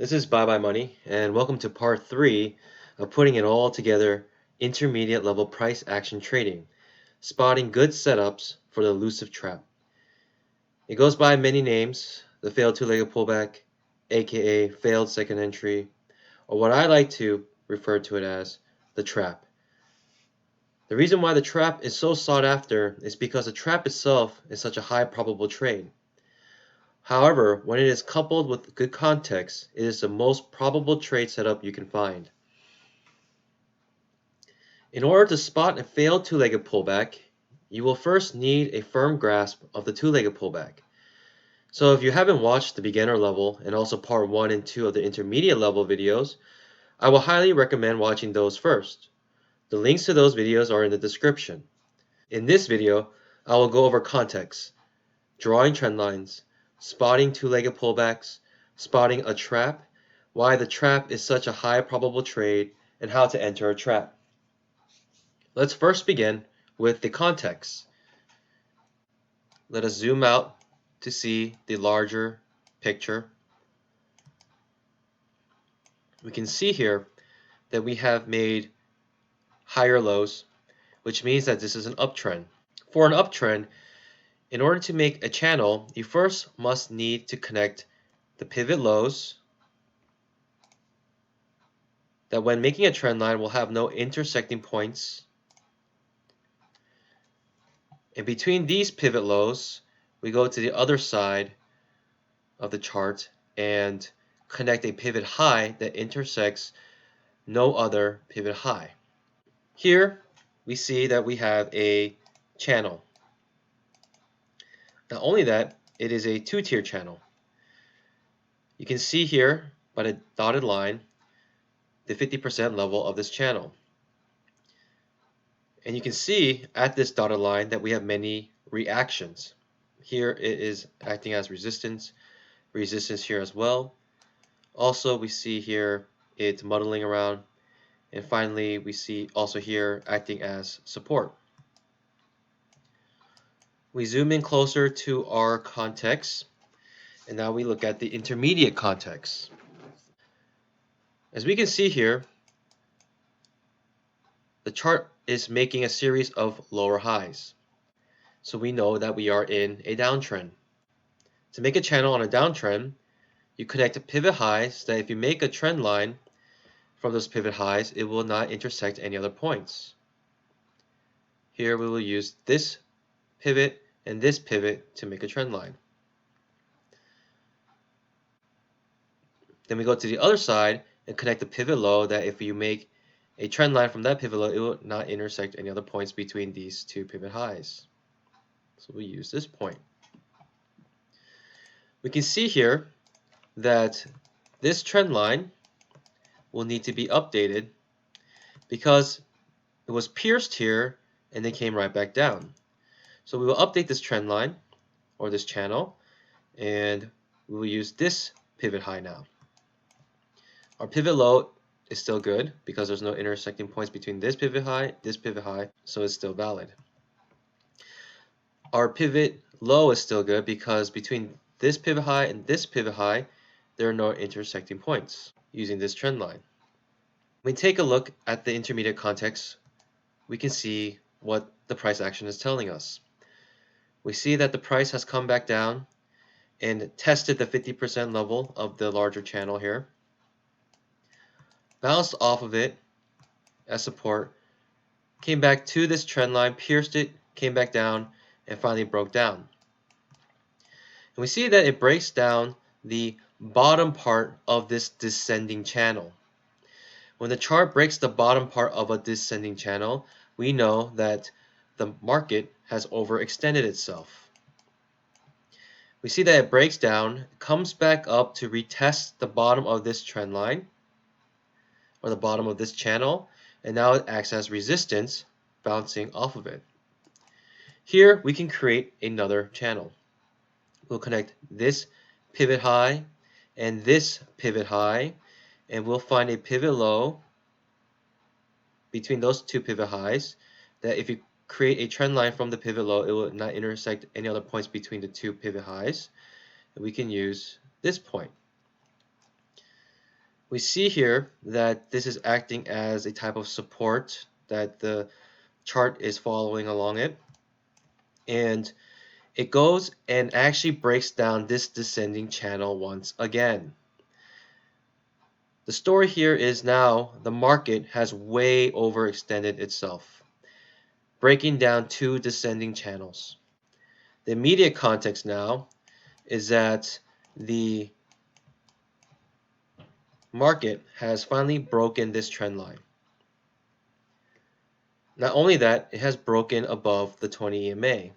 This is Bye Bye Money, and welcome to part 3 of putting it all together intermediate level price action trading, spotting good setups for the elusive trap. It goes by many names, the failed two-legged pullback, aka failed second entry, or what I like to refer to it as the trap. The reason why the trap is so sought after is because the trap itself is such a high probable trade. However, when it is coupled with good context, it is the most probable trade setup you can find. In order to spot a failed two-legged pullback, you will first need a firm grasp of the two-legged pullback. So if you haven't watched the beginner level and also part 1 and 2 of the intermediate level videos, I will highly recommend watching those first. The links to those videos are in the description. In this video, I will go over context, drawing trend lines, spotting two-legged pullbacks, spotting a trap, why the trap is such a high probable trade, and how to enter a trap. Let's first begin with the context. Let us zoom out to see the larger picture. We can see here that we have made higher lows, which means that this is an uptrend. For an uptrend, in order to make a channel, you first must need to connect the pivot lows that when making a trend line will have no intersecting points. And between these pivot lows, we go to the other side of the chart and connect a pivot high that intersects no other pivot high. Here we see that we have a channel. Not only that, it is a two-tier channel. You can see here by the dotted line the 50% level of this channel. And you can see at this dotted line that we have many reactions. Here it is acting as resistance here as well. Also we see here it muddling around, and finally we see also here acting as support. We zoom in closer to our context, and now we look at the intermediate context. As we can see here, the chart is making a series of lower highs. So we know that we are in a downtrend. To make a channel on a downtrend, you connect pivot highs that if you make a trend line from those pivot highs, it will not intersect any other points. Here we will use this pivot and this pivot to make a trend line. Then we go to the other side and connect the pivot low that if you make a trend line from that pivot low, it will not intersect any other points between these two pivot highs. So we use this point. We can see here that this trend line will need to be updated because it was pierced here and then came right back down. So we will update this trend line or this channel, and we will use this pivot high now. Our pivot low is still good because there's no intersecting points between this pivot high, so it's still valid. Our pivot low is still good because between this pivot high and this pivot high, there are no intersecting points using this trend line. When we take a look at the intermediate context, we can see what the price action is telling us. We see that the price has come back down and tested the 50% level of the larger channel here, bounced off of it as support, came back to this trend line, pierced it, came back down, and finally broke down. And we see that it breaks down the bottom part of this descending channel. When the chart breaks the bottom part of a descending channel, we know that the market has overextended itself. We see that it breaks down, comes back up to retest the bottom of this trend line, or the bottom of this channel, and now it acts as resistance, bouncing off of it. Here we can create another channel. We'll connect this pivot high and this pivot high, and we'll find a pivot low between those two pivot highs that if you create a trend line from the pivot low, it will not intersect any other points between the two pivot highs. And we can use this point. We see here that this is acting as a type of support that the chart is following along it, and it goes and actually breaks down this descending channel once again. The story here is now the market has way overextended itself, breaking down two descending channels. The immediate context now is that the market has finally broken this trend line. Not only that, it has broken above the 20 EMA.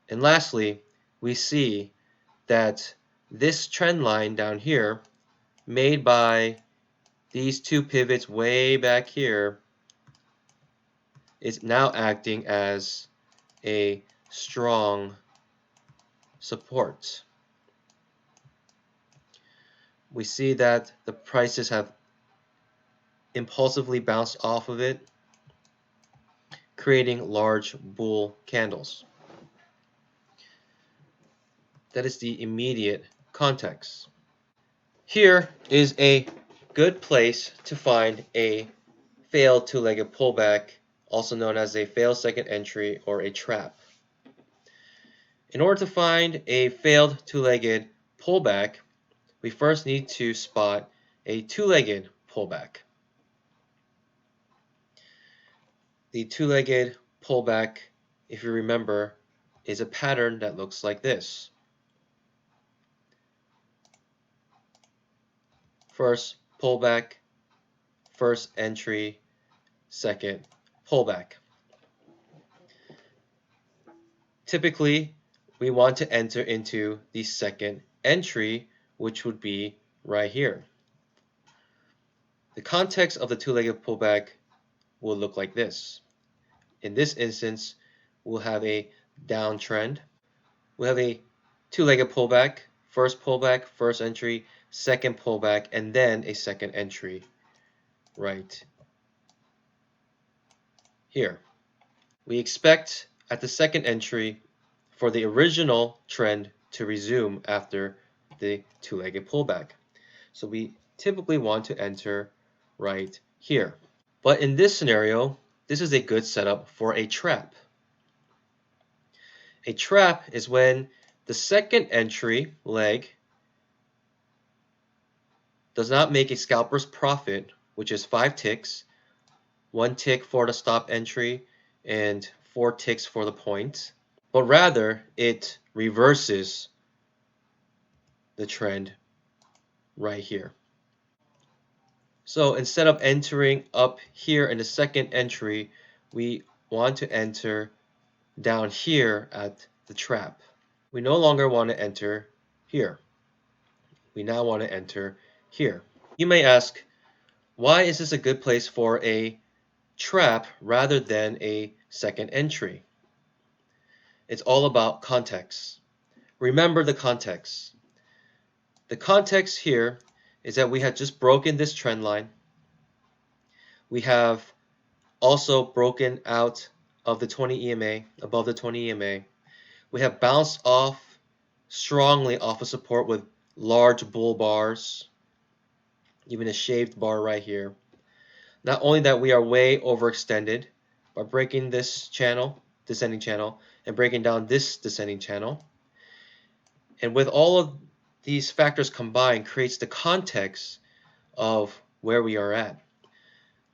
And lastly, we see that this trend line down here, made by these two pivots way back here, is now acting as a strong support. We see that the prices have impulsively bounced off of it, creating large bull candles. That is the immediate context. Here is a good place to find a failed two-legged pullback, also known as a failed second entry or a trap. In order to find a failed two-legged pullback, we first need to spot a two-legged pullback. The two-legged pullback, if you remember, is a pattern that looks like this. First pullback, first entry, second pullback. Typically, we want to enter into the second entry, which would be right here. The context of the two-legged pullback will look like this. In this instance, we'll have a downtrend. We'll have a two-legged pullback, first entry, second pullback, and then a second entry right here. We expect at the second entry for the original trend to resume after the two-legged pullback. So we typically want to enter right here. But in this scenario, this is a good setup for a trap. A trap is when the second entry leg does not make a scalper's profit, which is 5 ticks, 1 tick for the stop entry and 4 ticks for the point, but rather it reverses the trend right here. So instead of entering up here in the second entry, we want to enter down here at the trap. We no longer want to enter here. We now want to enter here. You may ask, why is this a good place for a trap rather than a second entry? It's all about context. Remember the context. The context here is that we had just broken this trend line. We have also broken out of the 20 EMA, above the 20 EMA. We have bounced off strongly off of support with large bull bars, even a shaved bar right here. Not only that, we are way overextended by breaking this channel, descending channel, and breaking down this descending channel. And with all of these factors combined creates the context of where we are at.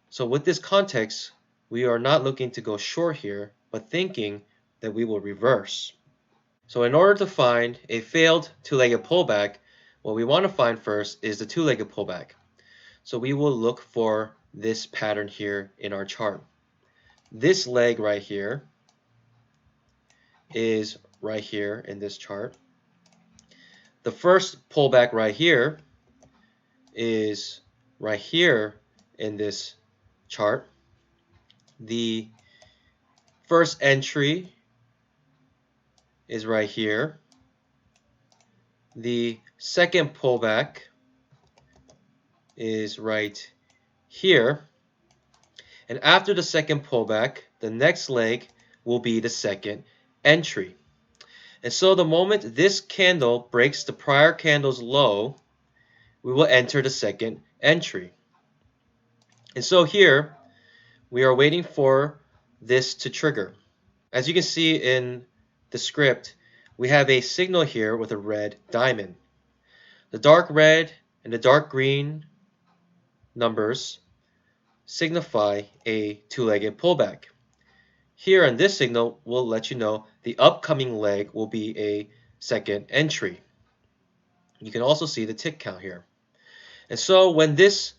So with this context, we are not looking to go short here, but thinking that we will reverse. So in order to find a failed two-legged pullback, what we want to find first is the two-legged pullback. So we will look for this pattern here in our chart. This leg right here is right here in this chart. The first pullback right here is right here in this chart. The first entry is right here. The second pullback is right here. And after the second pullback, the next leg will be the second entry. And so the moment this candle breaks the prior candle's low, we will enter the second entry. And so here, we are waiting for this to trigger. As you can see in the script, we have a signal here with a red diamond. The dark red and the dark green numbers signify a two-legged pullback. Here on this signal, we'll let you know the upcoming leg will be a second entry. You can also see the tick count here. And so when this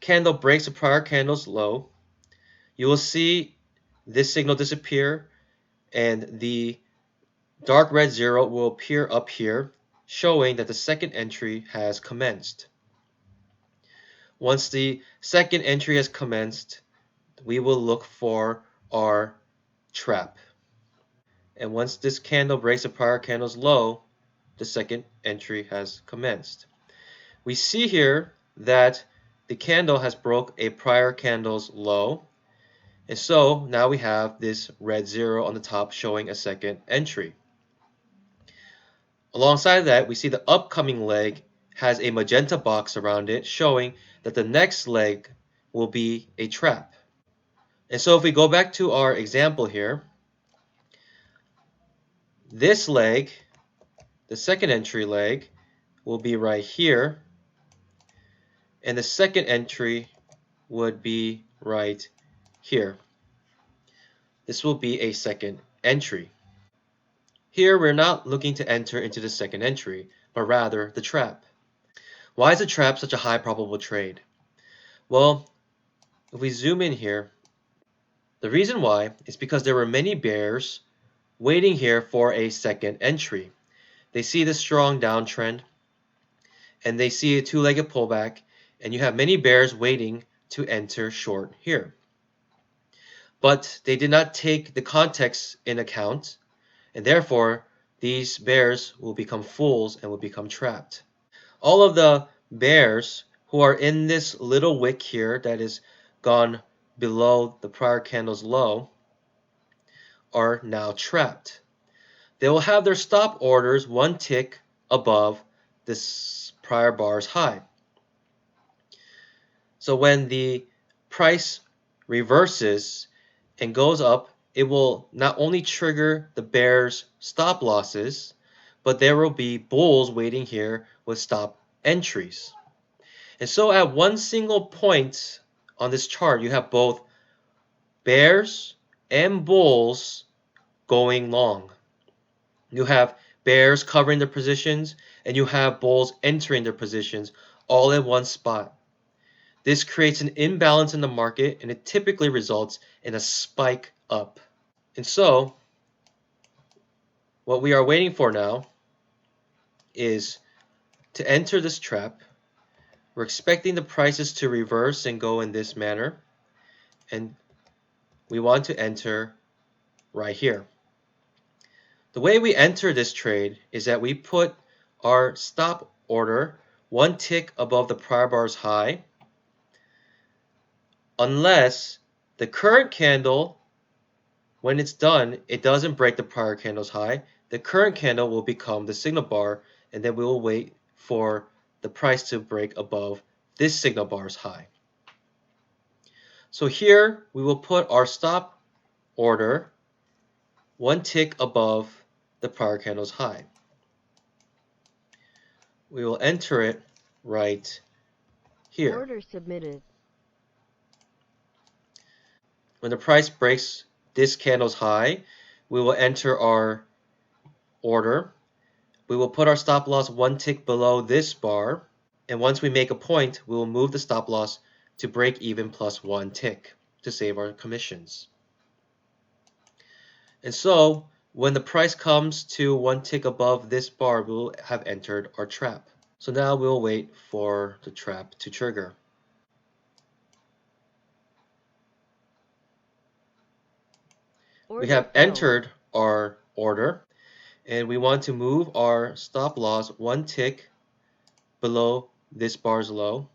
candle breaks the prior candle's low, you will see this signal disappear and the dark red zero will appear up here, showing that the second entry has commenced. Once the second entry has commenced, we will look for our trap. And once this candle breaks the prior candle's low, the second entry has commenced. We see here that the candle has broke a prior candle's low, and so now we have this red zero on the top showing a second entry. Alongside that, we see the upcoming leg has a magenta box around it showing that the next leg will be a trap. And so if we go back to our example here, this leg, the second entry leg, will be right here, and the second entry would be right here. This will be a second entry. Here we're not looking to enter into the second entry, but rather the trap. Why is a trap such a high probable trade? Well, if we zoom in here, the reason why is because there were many bears waiting here for a second entry. They see the strong downtrend and they see a two-legged pullback, and you have many bears waiting to enter short here. But they did not take the context in account, and therefore these bears will become fools and will become trapped. All of the bears who are in this little wick here that is gone below the prior candle's low are now trapped. They will have their stop orders one tick above this prior bar's high. So when the price reverses and goes up, it will not only trigger the bear's stop losses, but there will be bulls waiting here with stop entries. And so at one single point on this chart, you have both bears and bulls going long. You have bears covering their positions, and you have bulls entering their positions all in one spot. This creates an imbalance in the market, and it typically results in a spike up. And so, what we are waiting for now is to enter this trap. We're expecting the prices to reverse and go in this manner, and we want to enter right here. The way we enter this trade is that we put our stop order one tick above the prior bar's high, unless the current candle, when it's done, it doesn't break the prior candle's high. The current candle will become the signal bar, and then we will wait for the price to break above this signal bar's high. So here we will put our stop order one tick above the prior candle's high. We will enter it right here. Order submitted. When the price breaks this candle's high, we will enter our order. We will put our stop loss one tick below this bar, and once we make a point, we will move the stop loss to break even plus one tick to save our commissions. And so when the price comes to one tick above this bar, we will have entered our trap. So now we'll wait for the trap to trigger. We have entered our order, and we want to move our stop loss one tick below this bar's low.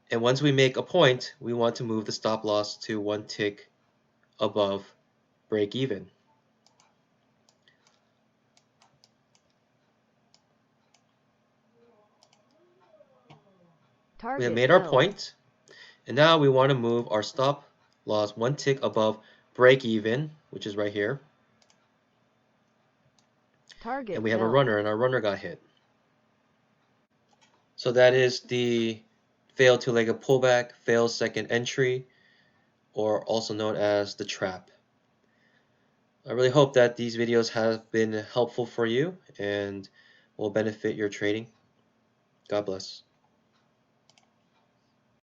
And once we make a point, we want to move the stop loss to one tick above break even. We have Target made our filled. point, and now we want to move our stop loss one tick above break even, which is right here. Target And we have a filled. runner, and our runner got hit. So that is the fail two-legged pullback, fail second entry, or also known as the trap. I really hope that these videos have been helpful for you and will benefit your trading. God bless.